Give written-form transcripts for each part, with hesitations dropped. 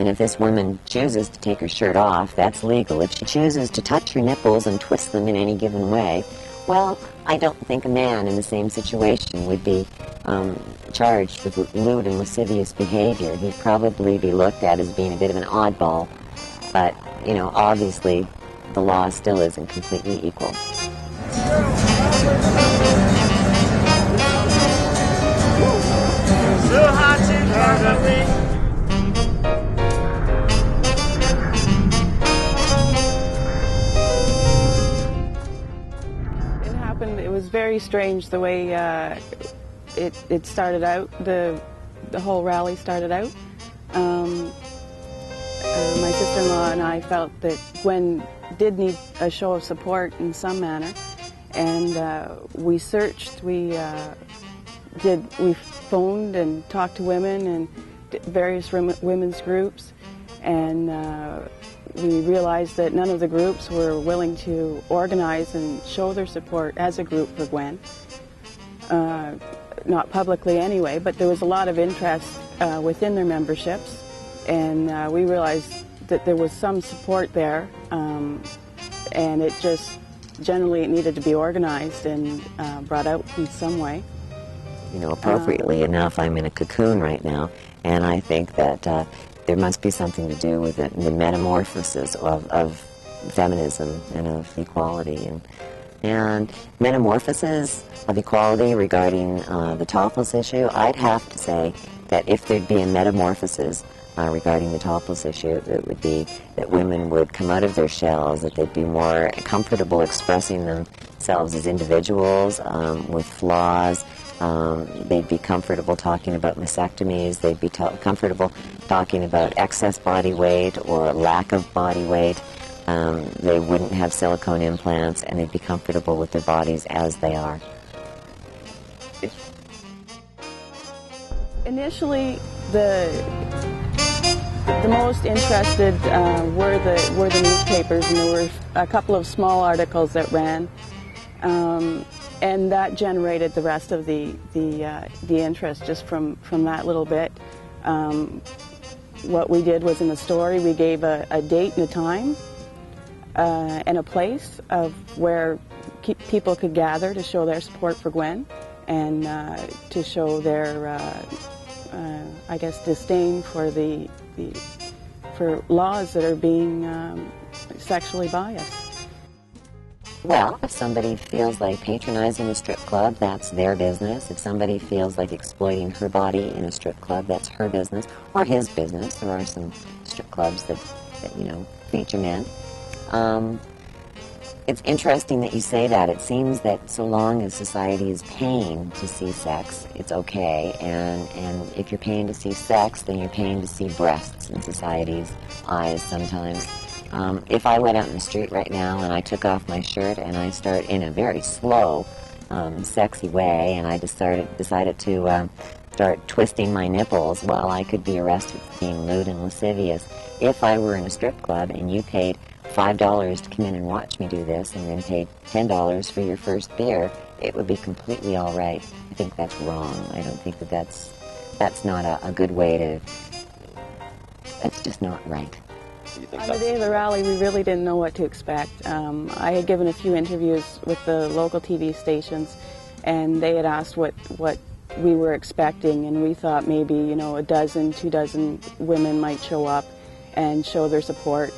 And if this woman chooses to take her shirt off, that's legal. If she chooses to touch her nipples and twist them in any given way, well, I don't think a man in the same situation would be charged with lewd and lascivious behavior. He'd probably be looked at as being a bit of an oddball. But, you know, obviously the law still isn't completely equal. It was very strange the way it started out, the whole rally started out. My sister-in-law and I felt that Gwen did need a show of support in some manner, and we searched, we phoned and talked to women and various women's groups, and we realized that none of the groups were willing to organize and show their support as a group for Gwen. Not publicly anyway, but there was a lot of interest within their memberships, and we realized that there was some support there, and it just, generally it needed to be organized and brought out in some way. You know, appropriately enough, I'm in a cocoon right now, and I think that there must be something to do with it, the metamorphosis of feminism and of equality. And metamorphosis of equality regarding the topless issue, I'd have to say that if there'd be a metamorphosis regarding the topless issue, it would be that women would come out of their shells, that they'd be more comfortable expressing themselves as individuals with flaws. They'd be comfortable talking about mastectomies. They'd be comfortable talking about excess body weight or lack of body weight. They wouldn't have silicone implants, and they'd be comfortable with their bodies as they are. Initially, the most interested were the newspapers, and there were a couple of small articles that ran. And that generated the rest of the interest just from that little bit. What we did was in the story we gave a date and a time and a place of where people could gather to show their support for Gwen and to show their, I guess, disdain for for laws that are being sexually biased. Well, if somebody feels like patronizing a strip club, that's their business. If somebody feels like exploiting her body in a strip club, that's her business, or his business. There are some strip clubs that you know, feature men. It's interesting that you say that. It seems that so long as society is paying to see sex, it's okay. And if you're paying to see sex, then you're paying to see breasts in society's eyes sometimes. If I went out in the street right now and I took off my shirt and I start in a very slow, sexy way, and I decided to start twisting my nipples, well, I could be arrested for being lewd and lascivious. If I were in a strip club and you paid $5 to come in and watch me do this and then paid $10 for your first beer, it would be completely all right. I think that's wrong. I don't think that's not a good way to... That's just not right. On the day of the rally, we really didn't know what to expect. I had given a few interviews with the local TV stations, and they had asked what we were expecting, and we thought maybe, you know, 2 dozen women might show up and show their support.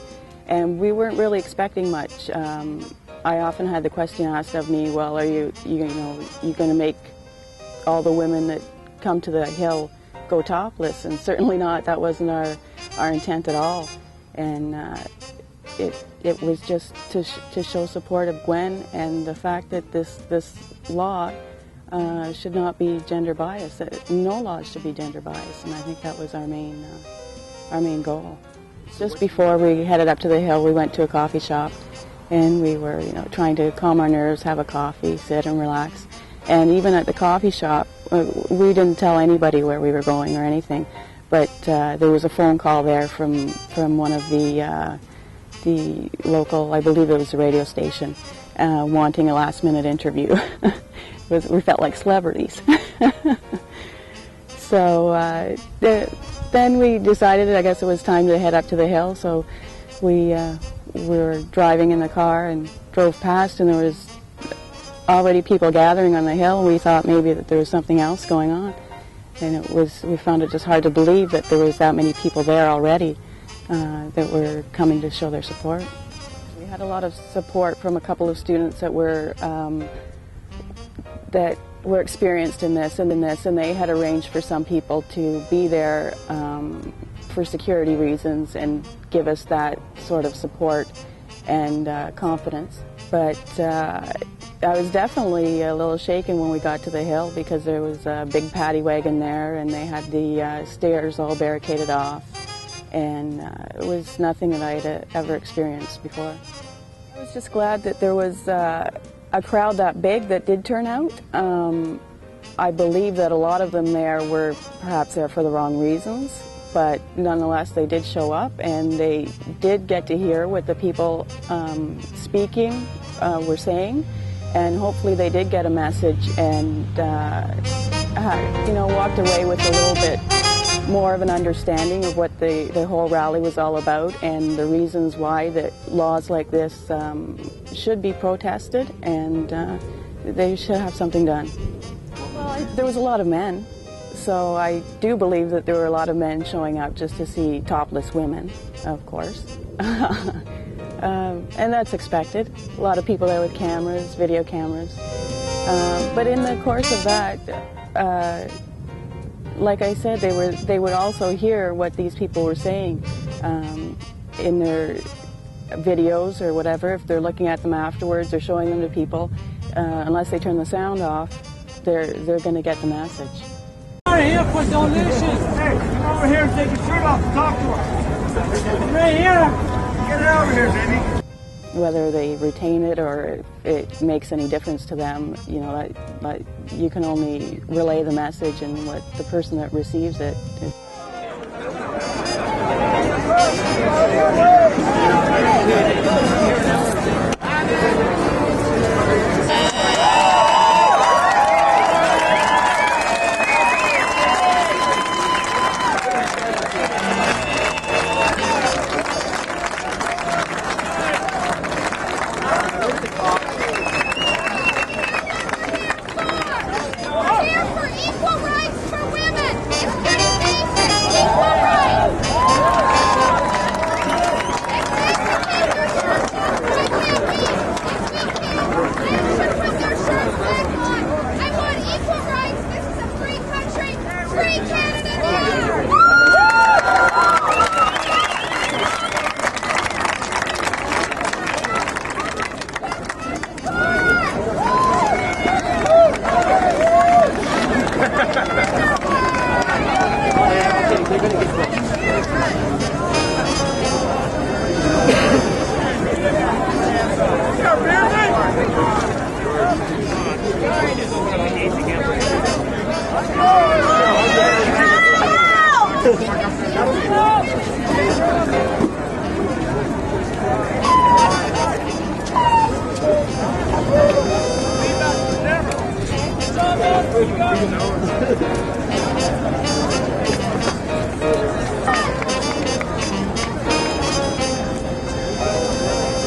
And we weren't really expecting much. I often had the question asked of me, well, are you going to make all the women that come to the Hill go topless? And certainly not. That wasn't our intent at all. And it was just to show support of Gwen and the fact that this law should not be gender biased. No laws should be gender biased, and I think that was our main goal. Just before we headed up to the Hill, we went to a coffee shop, and we were, you know, trying to calm our nerves, have a coffee, sit and relax. And even at the coffee shop, we didn't tell anybody where we were going or anything. But there was a phone call there from one of the local, I believe it was the radio station, wanting a last-minute interview. We felt like celebrities. So then we decided, I guess it was time to head up to the hill, so we were driving in the car and drove past, and there was already people gathering on the hill. We thought maybe that there was something else going on, and we found it just hard to believe that there was that many people there already that were coming to show their support. We had a lot of support from a couple of students that were experienced in this, and they had arranged for some people to be there for security reasons and give us that sort of support and confidence. But I was definitely a little shaken when we got to the hill, because there was a big paddy wagon there, and they had the stairs all barricaded off, and it was nothing that I had ever experienced before. I was just glad that there was a crowd that big that did turn out. I believe that a lot of them there were perhaps there for the wrong reasons, but nonetheless they did show up, and they did get to hear what the people speaking were saying, and hopefully they did get a message and walked away with a little bit more of an understanding of what the whole rally was all about, and the reasons why that laws like this should be protested, and they should have something done. Well, there was a lot of men, so I do believe that there were a lot of men showing up just to see topless women, of course. And that's expected. A lot of people there with cameras, video cameras. But in the course of that, like I said, they would also hear what these people were saying in their videos or whatever. If they're looking at them afterwards or showing them to people, unless they turn the sound off, they're going to get the message. Right here for donations. Hey, come over here and take your shirt off and talk to us. Right here. Get it over here, baby. Whether they retain it or it makes any difference to them, that you can only relay the message and what the person that receives it.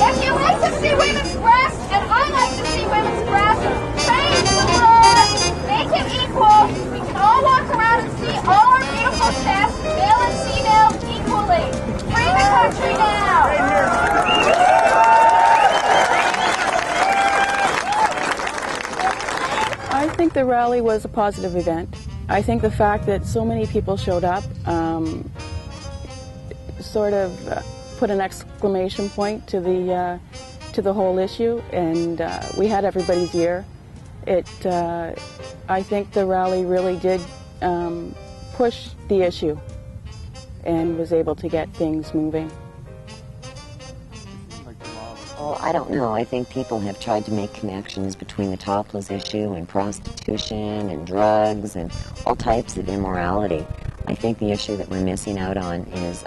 If you like to see women's breasts, and I like to see women's breasts, change the law, make it equal. We can all walk around and see all our beautiful chests, male and female, equally. Free the country now. I think the rally was a positive event. I think the fact that so many people showed up sort of put an exclamation point to the whole issue, and we had everybody's ear. I think the rally really did push the issue and was able to get things moving. Well, I don't know. I think people have tried to make connections between the topless issue and prostitution and drugs and all types of immorality. I think the issue that we're missing out on is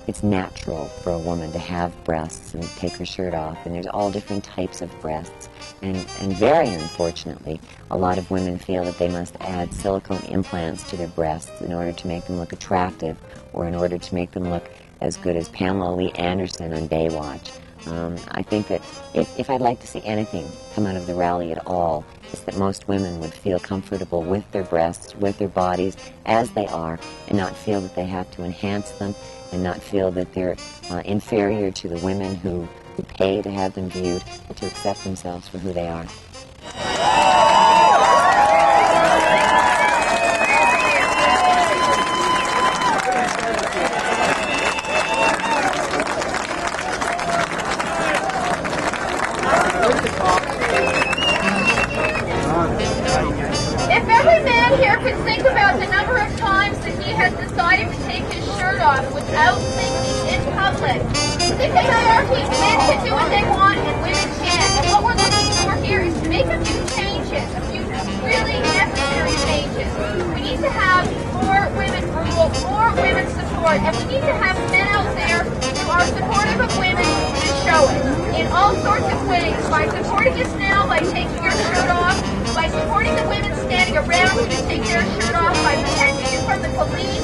it's natural for a woman to have breasts and take her shirt off, and there's all different types of breasts, And very unfortunately, a lot of women feel that they must add silicone implants to their breasts in order to make them look attractive, or in order to make them look as good as Pamela Lee Anderson on Baywatch. I think that if I'd like to see anything come out of the rally at all, it's that most women would feel comfortable with their breasts, with their bodies as they are, and not feel that they have to enhance them, and not feel that they're inferior to the women who pay to have them viewed, and to accept themselves for who they are. If every man here could think about the number of times that he has decided to take his shirt off without thinking in public. In the hierarchy, men can do what they want and women can't. And what we're looking for here is to make a few changes, a few really necessary changes. We need to have more women rule, more women support, and we need to have men out there who are supportive of women to show it in all sorts of ways. By supporting us now, by taking your shirt off, by supporting the women standing around who just take their shirt off, by protecting you from the police,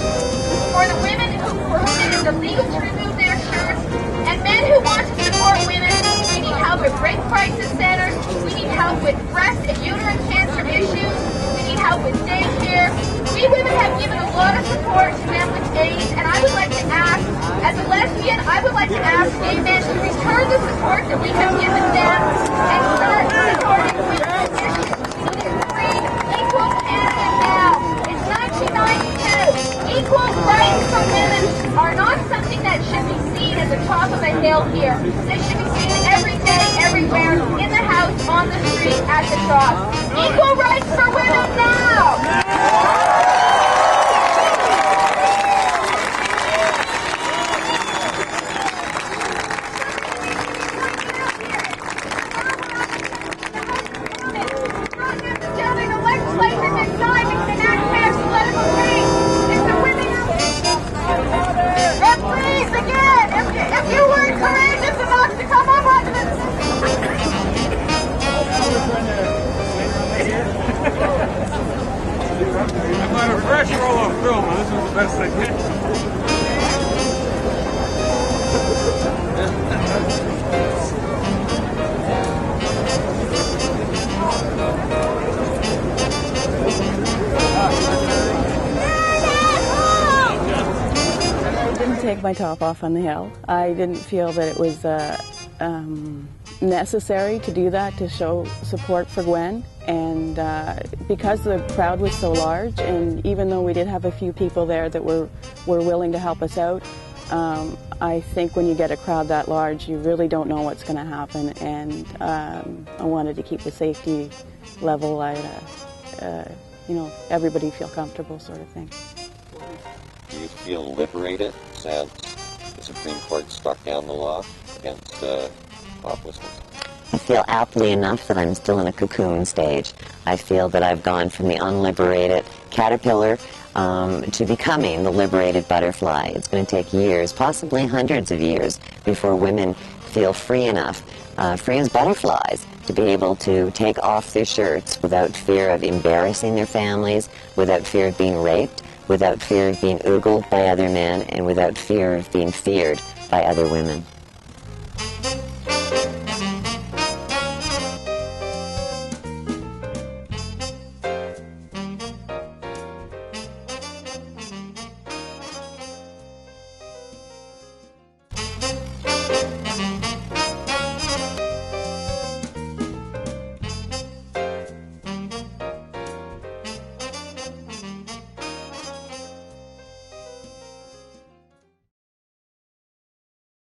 for the women for whom it is illegal to remove their shirts, and men who want to support women. We need help with rape crisis centers, we need help with breast and uterine cancer issues, we need help with daycare. We women have given a lot of support to men with AIDS, and I would like to ask, as a lesbian, I would like to ask gay men to return the support that we have given them and start supporting women's issues. We need to free equal Canada now. It's 1992. Equal rights for women are not something that should be seen as the top of a hill here. They should be seen every day, everywhere, in the house, on the street, at the top. Equal rights for women now! Take my top off on the hill. I didn't feel that it was necessary to do that to show support for Gwen, and because the crowd was so large, and even though we did have a few people there that were willing to help us out, I think when you get a crowd that large, you really don't know what's going to happen, and I wanted to keep the safety level at everybody feel comfortable sort of thing. Do you feel liberated since the Supreme Court struck down the law against toplessness? I feel aptly enough that I'm still in a cocoon stage. I feel that I've gone from the unliberated caterpillar to becoming the liberated butterfly. It's going to take years, possibly hundreds of years, before women feel free enough, free as butterflies, to be able to take off their shirts without fear of embarrassing their families, without fear of being raped, without fear of being oogled by other men, and without fear of being feared by other women.